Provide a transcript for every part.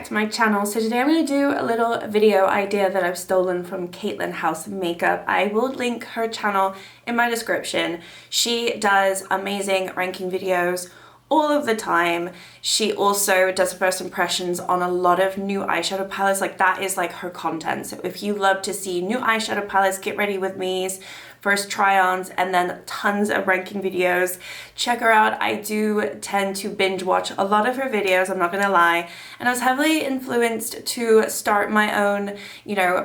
back to my channel. So today I'm going to do a little video idea that I've stolen from Caitlin House Makeup. I will link her channel in my description. She does amazing ranking videos all of the time. She also does first impressions on a lot of new eyeshadow palettes. Like that is like her content. So if you love to see new eyeshadow palettes, get ready with me's, first try-ons, and then tons of ranking videos, check her out. I do tend to binge watch a lot of her videos, I'm not gonna lie, and I was heavily influenced to start my own,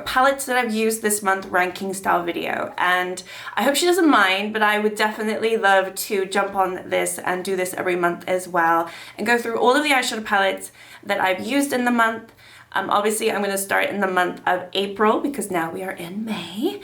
palettes that I've used this month ranking style video. And I hope she doesn't mind, but I would definitely love to jump on this and do this every month as well and go through all of the eyeshadow palettes that I've used in the month. Obviously, I'm going to start in the month of April because now we are in May.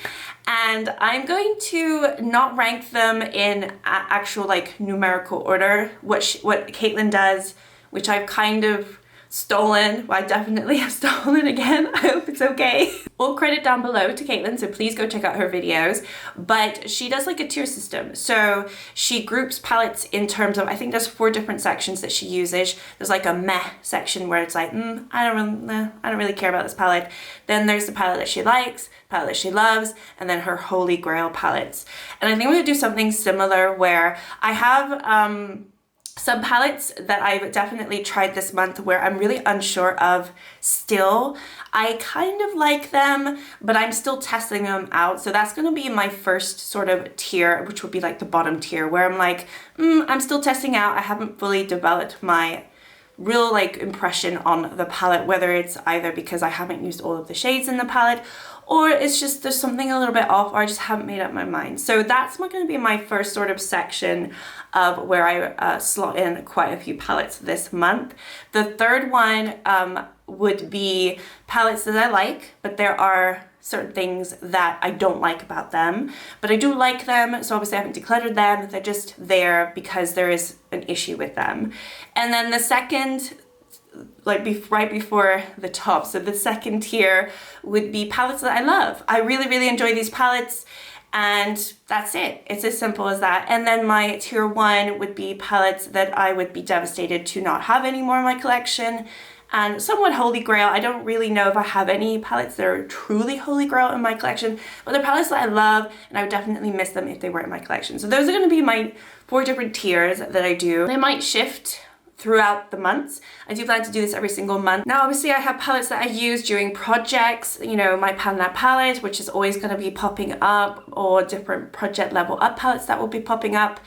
And I'm going to not rank them in actual like numerical order, what Caitlin does, which I've kind of stolen. Well, I definitely have stolen again. I hope it's okay. All credit down below to Caitlin, so please go check out her videos. But she does like a tier system. So she groups palettes in terms of, I think there's 4 different sections that she uses. There's like a meh section where it's like, I don't really care about this palette. Then there's the palette that she likes, palette that she loves, and then her holy grail palettes. And I think I'm gonna do something similar where I have some palettes that I've definitely tried this month where I'm really unsure of still. I kind of like them, but I'm still testing them out. So that's going to be my first sort of tier, which would be like the bottom tier, where I'm like, I'm still testing out. I haven't fully developed my real like impression on the palette, whether it's either because I haven't used all of the shades in the palette, or it's just there's something a little bit off, or I just haven't made up my mind. So that's going to be my first sort of section of where I slot in quite a few palettes this month. The third one would be palettes that I like, but there are certain things that I don't like about them, but I do like them, so obviously I haven't decluttered them. They're just there because there is an issue with them. And then the second, right before the top, so the second tier would be palettes that I love. I really, really enjoy these palettes, and that's it. It's as simple as that. And then my tier 1 would be palettes that I would be devastated to not have anymore in my collection, and somewhat holy grail. I don't really know if I have any palettes that are truly holy grail in my collection, but they're palettes that I love, and I would definitely miss them if they were in my collection. So those are going to be my 4 different tiers that I do. They might shift throughout the months. I do plan to do this every single month. Now, obviously, I have palettes that I use during projects, my Pan That palette, which is always going to be popping up, or different project level up palettes that will be popping up.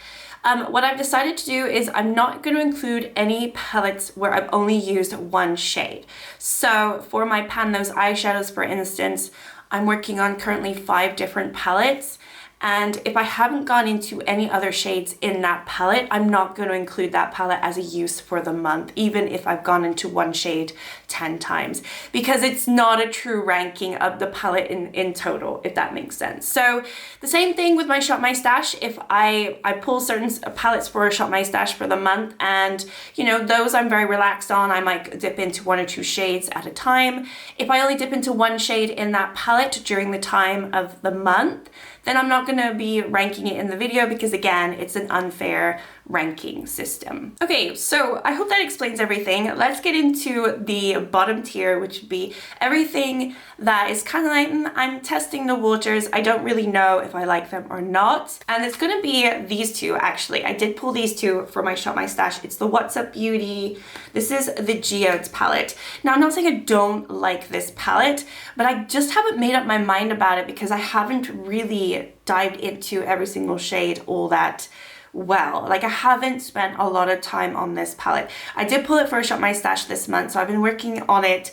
What I've decided to do is I'm not going to include any palettes where I've only used one shade. So for my Pan Those eyeshadows, for instance, I'm working on currently 5 different palettes. And if I haven't gone into any other shades in that palette, I'm not going to include that palette as a use for the month, even if I've gone into one shade 10 times, because it's not a true ranking of the palette in total, if that makes sense. So the same thing with my Shop My Stash. If I pull certain palettes for Shop My Stash for the month, and those I'm very relaxed on, I might dip into 1 or 2 shades at a time. If I only dip into 1 shade in that palette during the time of the month, then I'm not going to be ranking it in the video, because again, it's an unfair ranking system. Okay, so I hope that explains everything. Let's get into the bottom tier, which would be everything that is kind of like, I'm testing the waters. I don't really know if I like them or not. And it's going to be these 2, actually. I did pull these 2 for my Shop My Stash. It's the What's Up Beauty. This is the Geodes palette. Now, I'm not saying I don't like this palette, but I just haven't made up my mind about it because I haven't really dived into every single shade all that well. Like, I haven't spent a lot of time on this palette. I did pull it for a Shop My Stash this month, so I've been working on it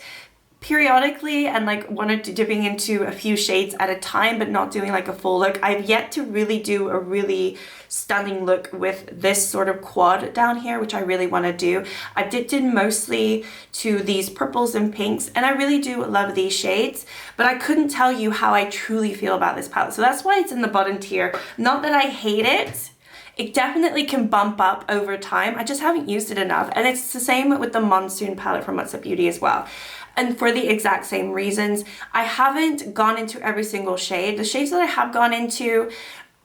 periodically and like dipping into a few shades at a time, but not doing like a full look. I've yet to really do a really stunning look with this sort of quad down here, which I really want to do. I dipped in mostly to these purples and pinks, and I really do love these shades, but I couldn't tell you how I truly feel about this palette. So that's why it's in the bottom tier. Not that I hate it. It definitely can bump up over time. I just haven't used it enough. And it's the same with the Monsoon palette from What's Up Beauty as well. And for the exact same reasons, I haven't gone into every single shade. The shades that I have gone into,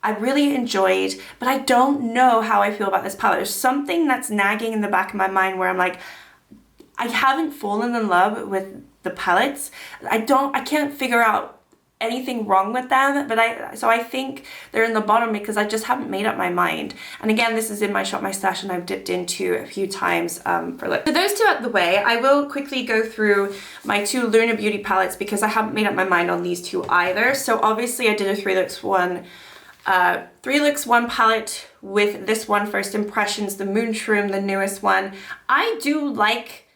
I really enjoyed, but I don't know how I feel about this palette. There's something that's nagging in the back of my mind where I'm like, I haven't fallen in love with the palettes. I can't figure out anything wrong with them, but so I think they're in the bottom because I just haven't made up my mind. And again, this is in my Shop My Stash and I've dipped into a few times for lip. So those two out the way, I will quickly go through my two Lunar Beauty palettes because I haven't made up my mind on these two either. So obviously I did a 3 Looks 1 palette with this one, First Impressions, the Moonshroom, the newest one. I do like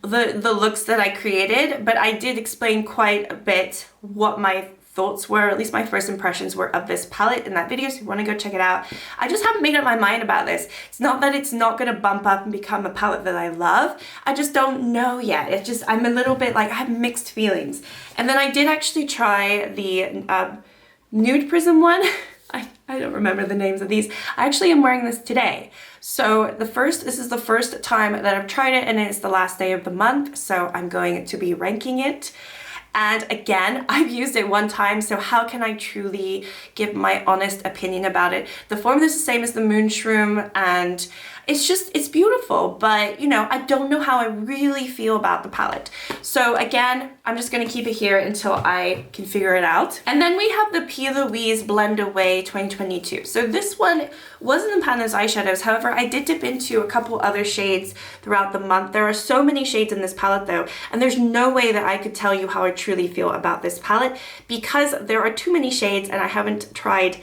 the looks that I created, but I did explain quite a bit what my thoughts were, at least my first impressions were of this palette in that video, so if you want to go check it out. I just haven't made up my mind about this. It's not that it's not going to bump up and become a palette that I love. I just don't know yet. It's just, I'm a little bit like, I have mixed feelings. And then I did actually try the Nude Prism one. I don't remember the names of these. I actually am wearing this today. So this is the first time that I've tried it and it's the last day of the month. So I'm going to be ranking it. And again, I've used it one time, so how can I truly give my honest opinion about it? The formula is the same as the Moonshroom and it's beautiful, but you know, I don't know how I really feel about the palette. So again, I'm just gonna keep it here until I can figure it out. And then we have the P. Louise Blend Away 2022. So this one wasn't in Panna's eyeshadows. However, I did dip into a couple other shades throughout the month. There are so many shades in this palette though, and there's no way that I could tell you how I truly feel about this palette because there are too many shades and I haven't tried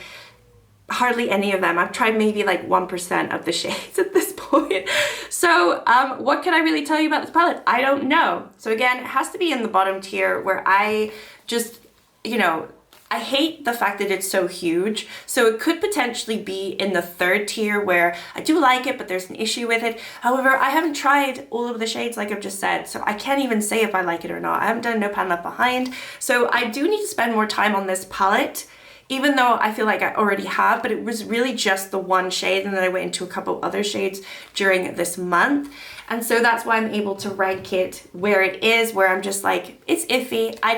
hardly any of them. I've tried maybe like 1% of the shades at this point. So what can I really tell you about this palette? I don't know. So again, it has to be in the bottom tier where I just, you know, I hate the fact that it's so huge. So it could potentially be in the 3rd tier where I do like it, but there's an issue with it. However, I haven't tried all of the shades like I've just said, so I can't even say if I like it or not. I haven't done No Pan Left Behind. So I do need to spend more time on this palette, even though I feel like I already have, but it was really just the one shade and then I went into a couple other shades during this month. And so that's why I'm able to rank it where it is, where I'm just like, it's iffy. I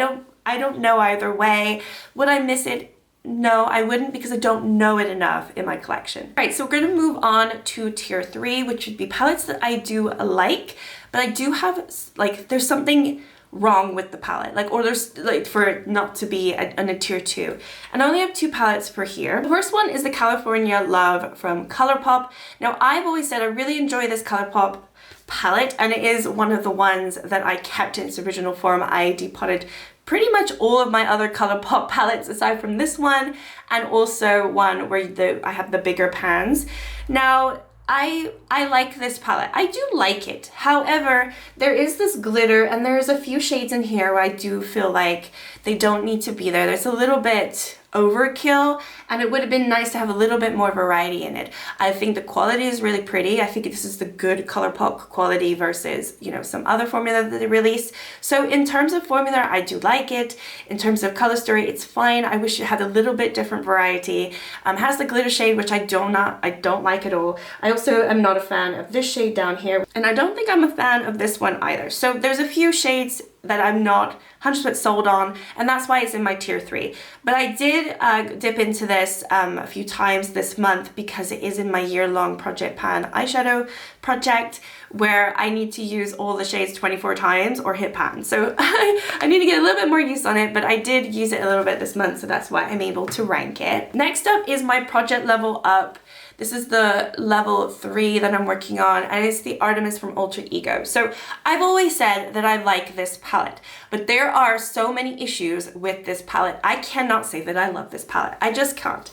don't know either way. Would I miss it? No, I wouldn't because I don't know it enough in my collection. All right, so we're gonna move on to tier 3, which would be palettes that I do like, but I do have, like, there's something wrong with the palette, like, or there's like for it not to be in a tier 2. And I only have 2 palettes per here. The first one is the California Love from ColourPop. Now I've always said I really enjoy this ColourPop palette and it is one of the ones that I kept in its original form. I depotted pretty much all of my other ColourPop palettes aside from this one and also one where I have the bigger pans. Now I like this palette. I do like it. However, there is this glitter and there's a few shades in here where I do feel like they don't need to be there. There's a little bit overkill and it would have been nice to have a little bit more variety in it. I think the quality is really pretty. I think this is the good ColourPop quality versus, you know, some other formula that they released. So in terms of formula, I do like it. In terms of color story, it's fine. I wish it had a little bit different variety. Has the glitter shade, which I don't like at all. I also am not a fan of this shade down here, and I don't think I'm a fan of this one either. So there's a few shades that I'm not 100% sold on, and that's why it's in my tier 3. But I did dip into this a few times this month because it is in my year-long Project Pan eyeshadow project where I need to use all the shades 24 times or hit pan. So I need to get a little bit more use on it, but I did use it a little bit this month, so that's why I'm able to rank it. Next up is my Project Level Up. This is the level 3 that I'm working on, and it's the Artemis from Alter Ego. So I've always said that I like this palette, but there are so many issues with this palette. I cannot say that I love this palette. I just can't.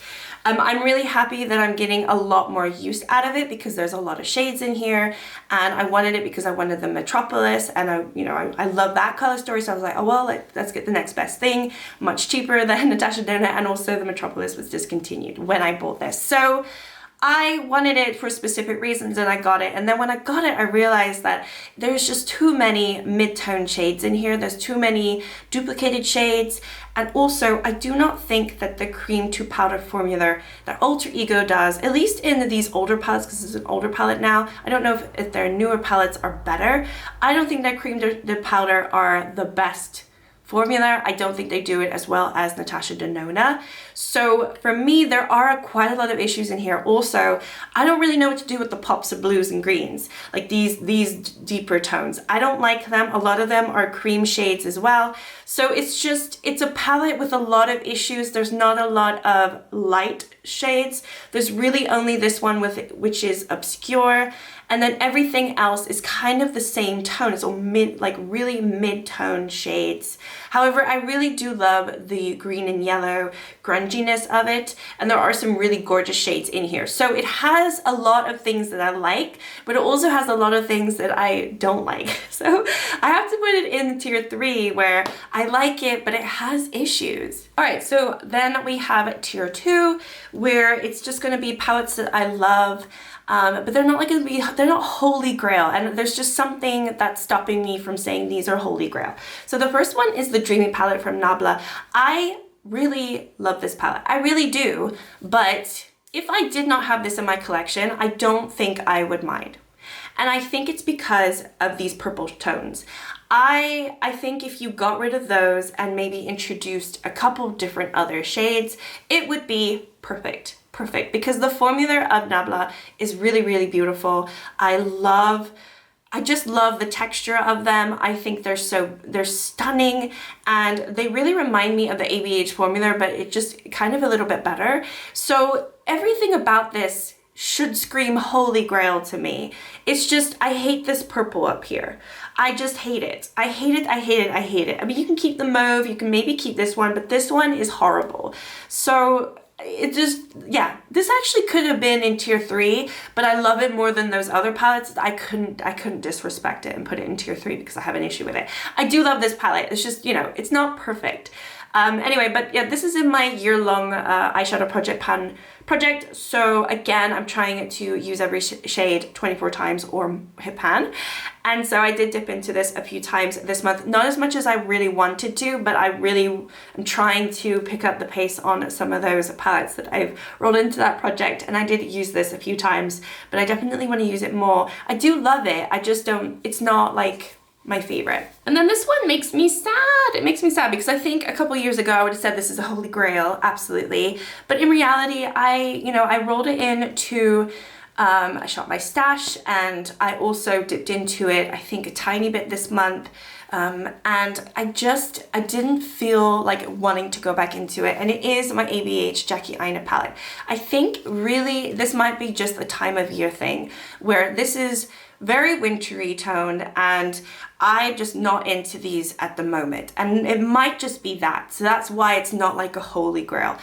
I'm really happy that I'm getting a lot more use out of it because there's a lot of shades in here, and I wanted it because I wanted the Metropolis, and I love that color story, so I was like, oh well, let's get the next best thing, much cheaper than Natasha Denona, and also the Metropolis was discontinued when I bought this. So I wanted it for specific reasons and I got it, and then when I got it I realized that there's just too many mid-tone shades in here. There's too many duplicated shades, and also I do not think that the cream to powder formula that Alter Ego does, at least in these older palettes, because this is an older palette now, I don't know if their newer palettes are better. I don't think that cream to powder are the best formula. I don't think they do it as well as Natasha Denona. So for me, there are quite a lot of issues in here. Also, I don't really know what to do with the pops of blues and greens, like these deeper tones. I don't like them. A lot of them are cream shades as well. So it's a palette with a lot of issues. There's not a lot of light shades. There's really only this one which is obscure, and then everything else is kind of the same tone. It's all really mid-tone shades. However, I really do love the green and yellow grunginess of it, and there are some really gorgeous shades in here. So it has a lot of things that I like, but it also has a lot of things that I don't like. So I have to put it in tier 3 where I like it, but it has issues. All right, so then we have tier 2 where it's just gonna be palettes that I love, but they're not holy grail, and there's just something that's stopping me from saying these are holy grail. So the first one is the Dreamy palette from Nabla. I really love this palette, I really do, but if I did not have this in my collection, I don't think I would mind. And I think it's because of these purple tones. I think if you got rid of those and maybe introduced a couple different other shades, it would be perfect, because the formula of Nabla is really, really beautiful. I just love the texture of them. I think they're stunning, and they really remind me of the ABH formula, but it just kind of a little bit better. So everything about this should scream holy grail to me. It's just, I hate this purple up here. I just hate it. I hate it, I hate it, I hate it. I mean, you can keep the mauve, you can maybe keep this one, but this one is horrible. So it just, yeah, this actually could have been in tier 3, but I love it more than those other palettes. I couldn't disrespect it and put it in tier 3 because I have an issue with it. I do love this palette. It's just, you know, it's not perfect. Anyway, but yeah, this is in my year-long eyeshadow project. So again, I'm trying to use every shade 24 times or hit pan. And so I did dip into this a few times this month, not as much as I really wanted to, but I really am trying to pick up the pace on some of those palettes that I've rolled into that project. And I did use this a few times, but I definitely want to use it more. I do love it. I just don't, it's not like my favorite. And then this one makes me sad. It makes me sad because I think a couple years ago I would have said this is a holy grail, absolutely. But in reality, I rolled it into I shot my stash, and I also dipped into it, I think, a tiny bit this month. And I didn't feel like wanting to go back into it. And it is my ABH Jackie Aina palette. I think really this might be just a time of year thing where this is very wintry toned, and I'm just not into these at the moment. And it might just be that. So that's why it's not like a holy grail.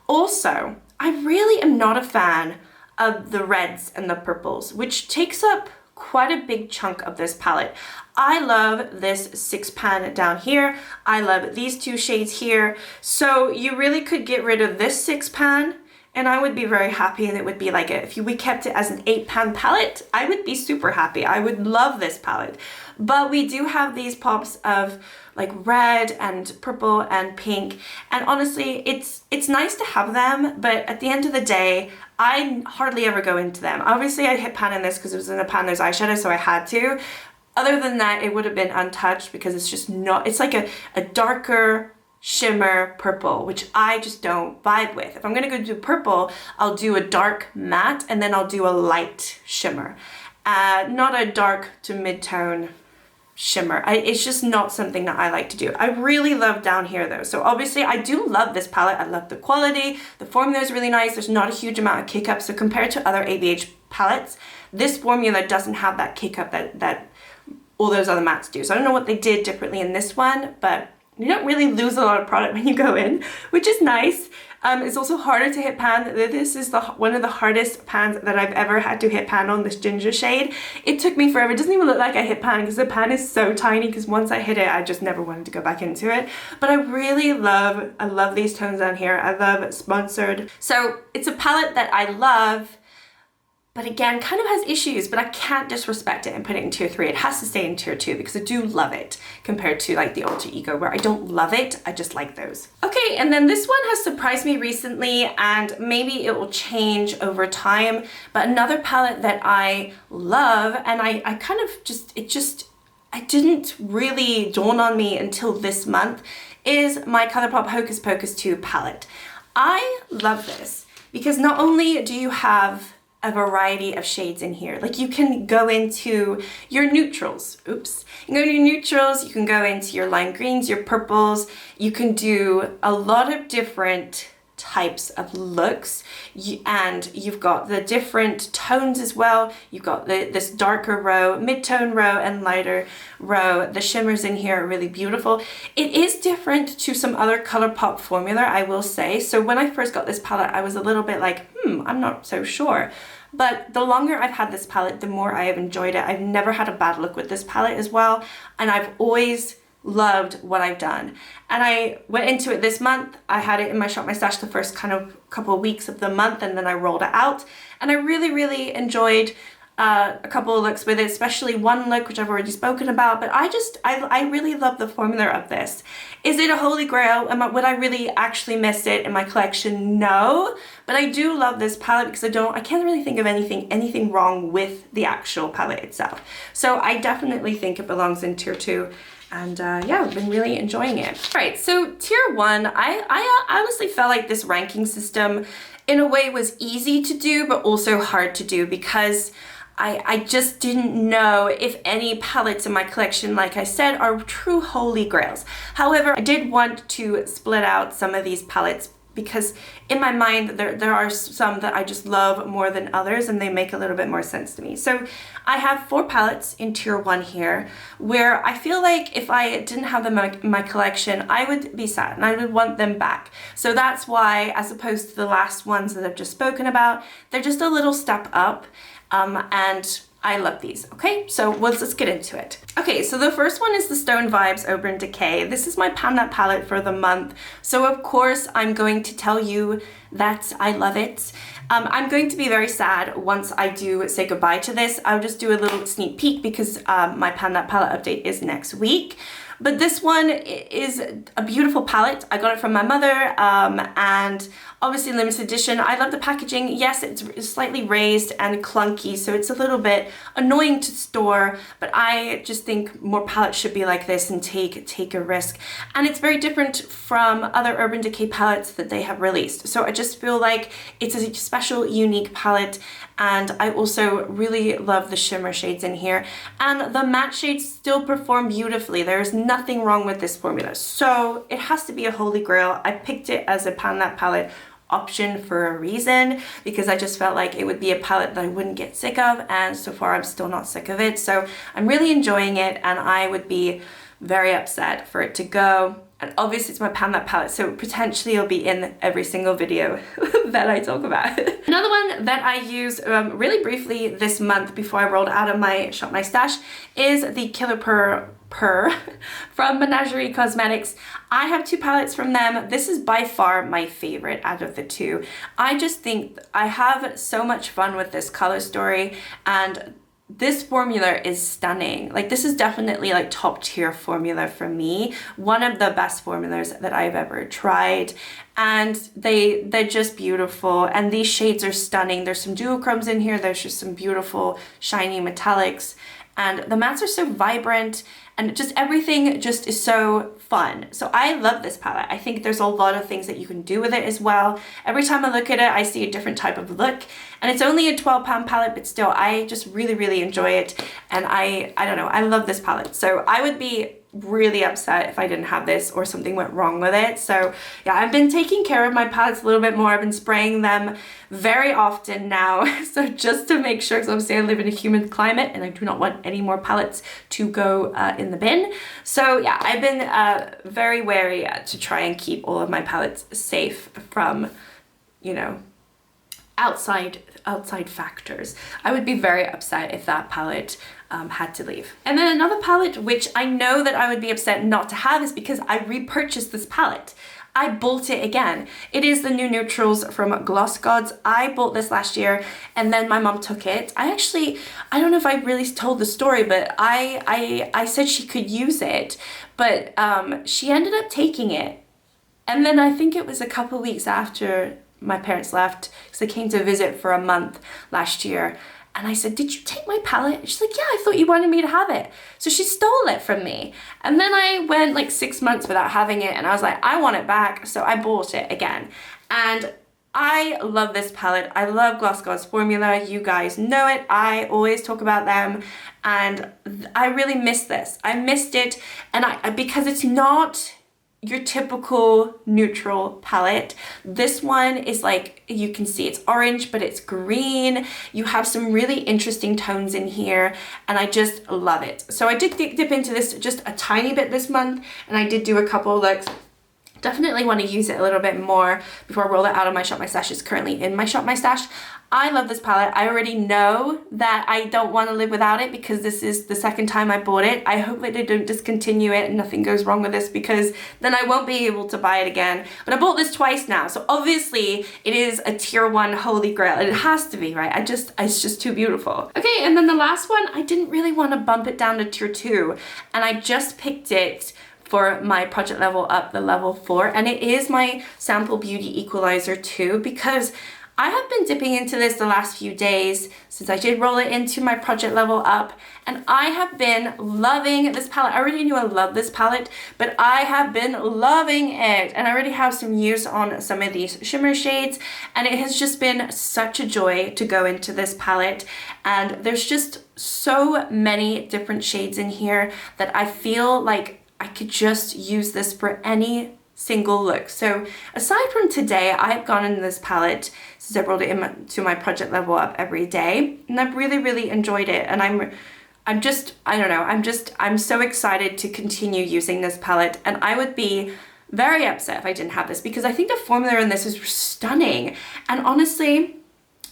Also, I really am not a fan of the reds and the purples, which takes up quite a big chunk of this palette. I love this 6 pan down here. I love these 2 shades here. So you really could get rid of this 6 pan and I would be very happy, and it would be like if we kept it as an 8 pan palette, I would be super happy. I would love this palette. But we do have these pops of like red and purple and pink, and honestly it's nice to have them, but at the end of the day I hardly ever go into them. Obviously I hit pan in this because it was in a pan there's eyeshadow, so I had to. Other than that, it would have been untouched because it's just not, it's like a darker shimmer purple, which I just don't vibe with. If I'm gonna go do purple, I'll do a dark matte and then I'll do a light shimmer, not a dark to mid-tone shimmer. It's just not something that I like to do. I really love down here though. So obviously I do love this palette. I love the quality. The formula is really nice. There's not a huge amount of kick up. So compared to other ABH palettes, this formula doesn't have that kick up that all those other mattes do. So I don't know what they did differently in this one, but you don't really lose a lot of product when you go in, which is nice. It's also harder to hit pan. This is one of the hardest pans that I've ever had to hit pan on, this ginger shade. It took me forever. It doesn't even look like I hit pan because the pan is so tiny, because once I hit it, I just never wanted to go back into it. But I really love these tones down here. I love Sponsored. So it's a palette that I love, but again, kind of has issues, but I can't disrespect it and put it in tier 3. It has to stay in tier 2 because I do love it compared to like the Alter Ego where I don't love it, I just like those. Okay, and then this one has surprised me recently, and maybe it will change over time, but another palette that I love, and I kind of just, it didn't really dawn on me until this month is my ColourPop Hocus Pocus 2 palette. I love this because not only do you have a variety of shades in here, like you can go into your neutrals, you can go into your neutrals, you can go into your lime greens, your purples, you can do a lot of different types of looks, and you've got the different tones as well. You've got this darker row, mid-tone row, and lighter row. The shimmers in here are really beautiful. It is different to some other ColourPop formula, I will say. So when I first got this palette, I was a little bit like, I'm not so sure. But the longer I've had this palette, the more I have enjoyed it. I've never had a bad look with this palette as well, and I've always loved what I've done. And I went into it this month. I had it in my Shop My Stash the first kind of couple of weeks of the month, and then I rolled it out, and I really enjoyed a couple of looks with it, especially one look which I've already spoken about. But I really love the formula of this. Is it a holy grail? Would I really actually miss it in my collection? No, but I do love this palette because I can't really think of anything wrong with the actual palette itself. So I definitely think it belongs in tier 2. And yeah, I've been really enjoying it. All right, so tier 1, I honestly felt like this ranking system in a way was easy to do, but also hard to do because I just didn't know if any palettes in my collection, like I said, are true holy grails. However, I did want to split out some of these palettes because in my mind there are some that I just love more than others, and they make a little bit more sense to me. So I have 4 palettes in tier 1 here where I feel like if I didn't have them in my collection, I would be sad and I would want them back. So that's why, as opposed to the last ones that I've just spoken about, they're just a little step up, and I love these. Okay, so let's get into it. Okay, so the first one is the Stone Vibes Urban Decay. This is my Pan That palette for the month. So of course I'm going to tell you that I love it. I'm going to be very sad once I do say goodbye to this. I'll just do a little sneak peek because my Pan That palette update is next week. But this one is a beautiful palette. I got it from my mother, and obviously limited edition. I love the packaging. Yes, it's slightly raised and clunky, so it's a little bit annoying to store, but I just think more palettes should be like this and take a risk. And it's very different from other Urban Decay palettes that they have released. So I just feel like it's a special, unique palette, and I also really love the shimmer shades in here. And the matte shades still perform beautifully. There's nothing wrong with this formula. So it has to be a holy grail. I picked it as a Pan That palette option for a reason because I just felt like it would be a palette that I wouldn't get sick of, and so far I'm still not sick of it. So I'm really enjoying it, and I would be very upset for it to go. And obviously it's my Pan That palette, so potentially it'll be in every single video that I talk about. Another one that I used really briefly this month before I rolled out of my Shop My Stash is the Killer Purr from Menagerie Cosmetics. I have 2 palettes from them. This is by far my favorite out of the 2. I just think I have so much fun with this color story, and this formula is stunning. Like, this is definitely like top tier formula for me. One of the best formulas that I've ever tried. And they're just beautiful. And these shades are stunning. There's some duochromes in here. There's just some beautiful shiny metallics. And the mattes are so vibrant, and just everything just is so fun. So I love this palette. I think there's a lot of things that you can do with it as well. Every time I look at it, I see a different type of look. And it's only a £12 palette, but still, I just really enjoy it. And I don't know, I love this palette. So I would be really upset if I didn't have this or something went wrong with it. So yeah, I've been taking care of my palettes a little bit more. I've been spraying them very often now. So just to make sure, because obviously I live in a humid climate and I do not want any more palettes to go in the bin. So yeah, I've been very wary to try and keep all of my palettes safe from, you know, outside factors. I would be very upset if that palette had to leave. And then another palette which I know that I would be upset not to have is because I repurchased this palette. I bought it again. It is the New Neutrals from Gloss Gods. I bought this last year and then my mom took it. I don't know if I really told the story, but I said she could use it, but she ended up taking it. And then I think it was a couple weeks after my parents left, because they came to visit for a month last year, And I said, did you take my palette? And she's like, yeah, I thought you wanted me to have it. So she stole it from me. And then I went like 6 months without having it, and I was like, I want it back. So I bought it again. And I love this palette. I love Gloss Gods formula. You guys know it. I always talk about them, and I really miss this. I missed it, and because it's not your typical neutral palette. This one is like, you can see it's orange, but it's green. You have some really interesting tones in here, and I just love it. So I did dip into this just a tiny bit this month, and I did do a couple looks. Definitely want to use it a little bit more before I roll it out of my Shop My Stash. It's currently in my Shop My Stash. I love this palette. I already know that I don't want to live without it because this is the second time I bought it. I hope that they don't discontinue it and nothing goes wrong with this, because then I won't be able to buy it again. But I bought this twice now, so obviously it is a tier 1 holy grail. It has to be, right? It's just too beautiful. Okay, and then the last one, I didn't really want to bump it down to tier 2, and I just picked it for my Project Level Up, the level 4, and it is my Sample Beauty Equalizer 2, because I have been dipping into this the last few days since I did roll it into my Project Level Up, and I have been loving this palette. I already knew I loved this palette, but I have been loving it, and I already have some use on some of these shimmer shades, and it has just been such a joy to go into this palette. And there's just so many different shades in here that I feel like I could just use this for any single look. So aside from today, I've gone into this palette since I rolled it into my Project Level Up every day, and I've really enjoyed it. And I'm just, I don't know, I'm so excited to continue using this palette, and I would be very upset if I didn't have this, because I think the formula in this is stunning. And honestly,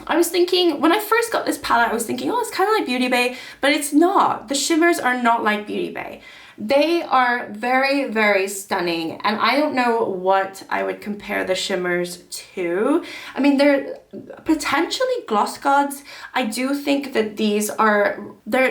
I was thinking, when I first got this palette, I was thinking, oh, it's kind of like Beauty Bay, but it's not. The shimmers are not like Beauty Bay. They are very stunning, and I don't know what I would compare the shimmers to. I mean, they're potentially Gloss Gods. I do think that these are,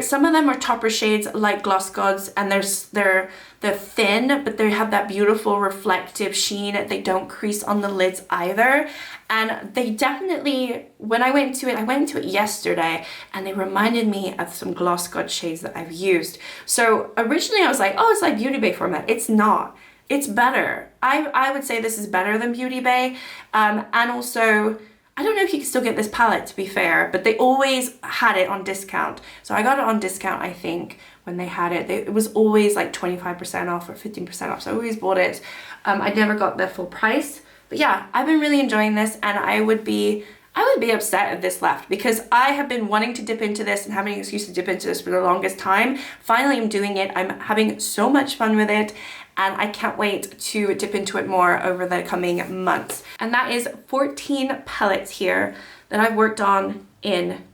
some of them are topper shades like Gloss Gods, and they're thin, but they have that beautiful reflective sheen. They don't crease on the lids either. And they definitely, when I went into it yesterday, and they reminded me of some Gloss God shades that I've used. So originally I was like, oh, it's like Beauty Bay format. It's not. It's better. I would say this is better than Beauty Bay. And also, I don't know if you can still get this palette, to be fair, but they always had it on discount. So I got it on discount, I think, when they had it. It was always like 25% off or 15% off, so I always bought it. I never got the full price. But yeah, I've been really enjoying this, and I would be upset if this left, because I have been wanting to dip into this and having an excuse to dip into this for the longest time. Finally, I'm doing it. I'm having so much fun with it, and I can't wait to dip into it more over the coming months. And that is 14 palettes here that I've worked on in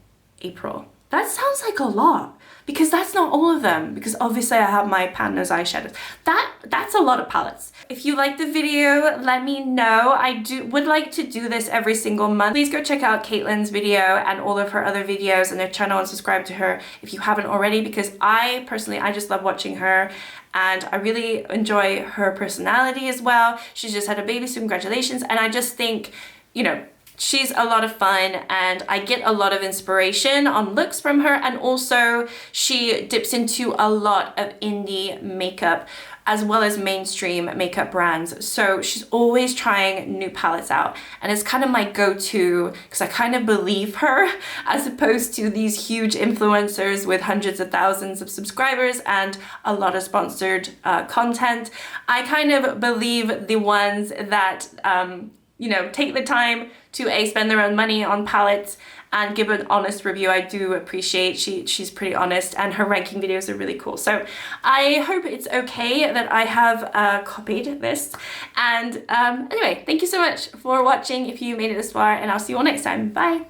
April. That sounds like a lot, because that's not all of them, because obviously I have my pan nose eyeshadows. That's a lot of palettes. If you like the video, let me know. I would like to do this every single month. Please go check out Caitlin's video and all of her other videos on her channel, and subscribe to her if you haven't already, because I personally just love watching her, and I really enjoy her personality as well. She's just had a baby, so congratulations. And I just think, you know, she's a lot of fun, and I get a lot of inspiration on looks from her, and also she dips into a lot of indie makeup as well as mainstream makeup brands. So she's always trying new palettes out, and it's kind of my go-to, because I kind of believe her, as opposed to these huge influencers with hundreds of thousands of subscribers and a lot of sponsored content. I kind of believe the ones that you know, take the time to spend their own money on palettes and give an honest review. I do appreciate she's pretty honest, and her ranking videos are really cool. So I hope it's okay that I have copied this. And anyway, thank you so much for watching if you made it this far, and I'll see you all next time. Bye.